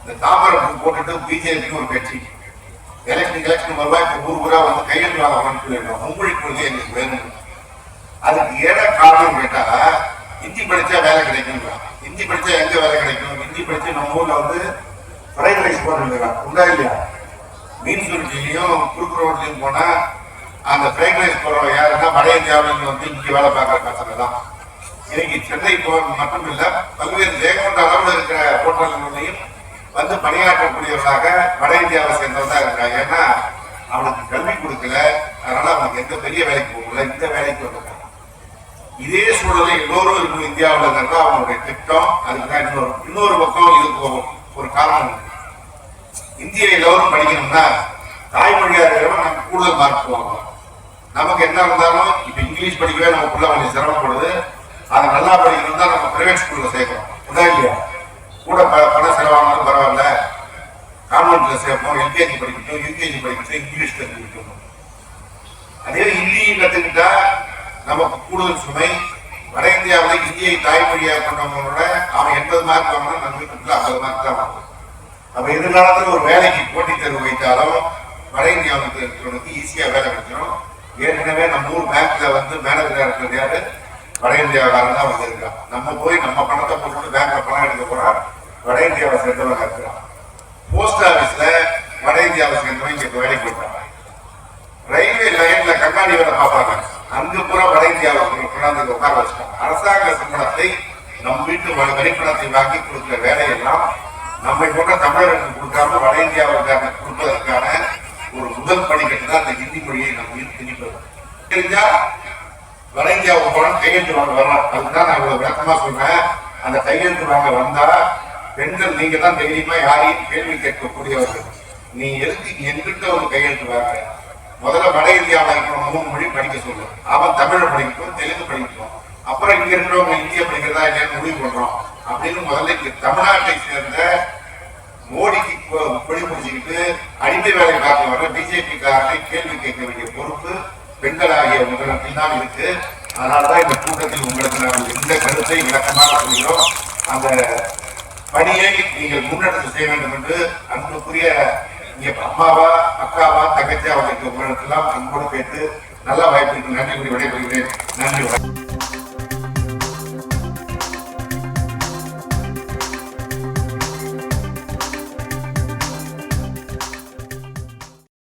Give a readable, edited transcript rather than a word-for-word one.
இந்த தாமரம் போட்டுட்டு பிஜேபி ஒரு கட்சி எலெக்ஷன் வருவாய் ஊர் ஊரா வந்து கையெழுத்து வாங்க மும்மொழி கொள்கை எங்களுக்கு வேணும். அதுக்கு ஏட காரணம் கேட்டா ஹிந்தி படிச்சா வேலை கிடைக்கும். ஹிந்தி படிச்சா எங்க வேலை கிடைக்கும்? ஹிந்தி படிச்சு நம்ம ஊர்ல வந்து ஃப்ரைட் ரைஸ் போடுறாங்க உண்டா இல்லையா? மீன் சுருட்டிலையும் குறுக்கு ரோட்லையும் போனா அந்த ஃப்ரைட் ரைஸ் போடுறவங்க யாருன்னா வட இந்தியாவிலிருந்து வந்து இங்க வேலை பார்க்குற பசங்க தான். இன்னைக்கு சென்னை மட்டும் இல்ல பல்வேறு ஜெயங்கொண்ட அளவில் இருக்கிற ஹோட்டல்களையும் வந்து பணியாற்றக்கூடியவர்களாக வட இந்தியாவை சேர்ந்தவங்க இருக்காங்க. ஏன்னா அவனுக்கு கல்வி கொடுக்கல, அதனால அவனுக்கு எந்த பெரிய வேலைக்கு போகல, இந்த வேலைக்கு வந்திருக்காங்க. இதே சூழலை எல்லோரும் இருக்கும் இந்தியாவில் இருந்தா அவனுடைய திட்டம். அதுக்குதான் இன்னொரு பக்கம் இதுக்கு ஒரு காரணம். இந்திய எல்லோரும் படிக்கணும்னா தாய்மொழியா இருக்கிறவங்க நமக்கு கூடுதல் மார்க் போவாங்க. நமக்கு என்ன இருந்தாலும் இப்ப இங்கிலீஷ் படிக்கவே நம்ம பிள்ளை கொஞ்சம் சிரமப்படுது. அதை நல்லா படிக்கணும் தான் நம்ம பிரைவேட் ஸ்கூல்ல சேர்க்கிறோம். உதா இல்லையா? கூட பணம் செலவானாலும் பரவாயில்ல, கான்வென்ட்ல சேர்ப்போம். எல்கேஜி படிக்கட்டும், யூகேஜி படிக்கட்டும், இங்கிலீஷ் கற்றுக்கிட்டோம். அதே ஹிந்தி கற்றுக்கிட்டா நமக்கு கூடுதல் சுமை. வட இந்தியாவில் இந்தியை தாய்மொழியாக கொண்டவங்களோட அவன் 80 மார்க் வாங்கினா நம்ம வீட்டுக்குள்ள 50 மார்க் தான் வாங்கணும். அப்ப எதிர்காலத்தில் ஒரு வேலைக்கு போட்டித் தேர்வு வைத்தாலும் வட இந்தியாவுக்கு இருக்கிறவனுக்கு ஈஸியா வேலை கிடைச்சிடும். ஏற்கனவே நம்ம ஊர் பேங்க்ல வந்து மேனேஜரா இருக்கிறது யாரு? வட இந்தியாவில தான் வந்திருக்கான். நம்ம போய் நம்ம பணத்தை போட்டு பேங்க்ல பணம் எடுக்க போறோம். வட இந்தியாவை சேர்ந்தவங்க இருக்கிறான். போஸ்ட் ஆபீஸ்ல வட இந்தியாவை சேர்ந்தவங்க இங்க வேலைக்கு போயிட்டாங்க. ரயில்வே லைன்ல கண்ணாடி வேலை பார்ப்பாங்க. அங்கு பூரா வட இந்தியாவுக்கு கொண்டாந்து உட்கார வச்சுட்டாங்க. அரசாங்க சம்பளத்தை நம் வீட்டு வரிப்பணத்தை வாங்கி கொடுக்கிற வேலையெல்லாம் நம்மை போன்ற தமிழர்களுக்கு கொடுக்காம வட இந்தியாவுக்கான கொடுப்பதற்கான ஒரு முதல் படிக்கட்டு தான் இந்த ஹிந்தி மொழியை நம்ம திணிப்பது. தெரிஞ்சா வட இந்தியாவுக்கு போனா கையெழுத்து வாங்க வரலாம். அதுதான் நான் இவ்வளவு விளக்கமா சொல்றேன். அந்த கையெழுத்து வாங்க வந்தா பெண்கள் நீங்க தான் தைரியமா யாரையும் கேள்வி கேட்கக்கூடியவர்கள். நீ எதுக்கு என்கிட்ட ஒரு கையெழுத்து வாங்க? முதல்ல வட இந்தியாவில் இருக்கிற 3 மொழி படிக்க சொல்லும். அவன் தமிழை படிக்கட்டும், தெலுங்கு படிக்கட்டும். அப்புறம் இங்க இருக்கிறவங்க இந்திய படிக்கிறதா இல்லையான்னு முடிவு பண்றோம் அப்படின்னு முதல்ல தமிழ்நாட்டை சேர்ந்த மோடிக்கு கொடி முடிச்சுக்கிட்டு அடிமை வேலை பார்க்க வர பிஜேபி காரனை கேள்வி கேட்க வேண்டிய பொறுப்பு பெண்களாகிய உங்களிடத்தில் தான் இருக்கு. அதனாலதான் இந்த கூட்டத்தில் உங்களுக்கு நாங்கள் எந்த கருத்தை விளக்கமாக சொல்கிறோம். அந்த பணியை நீங்கள் முன்னெடுத்து செய்ய வேண்டும் என்று அன்புக்குரிய இங்க அம்மாவா அக்காவா தங்கச்சியா வந்திருக்க உங்களிடத்தெல்லாம் அன்போடு கேட்டு நல்ல வாய்ப்புக்கு நன்றி கூறி விடைபெறுகிறேன். நன்றி.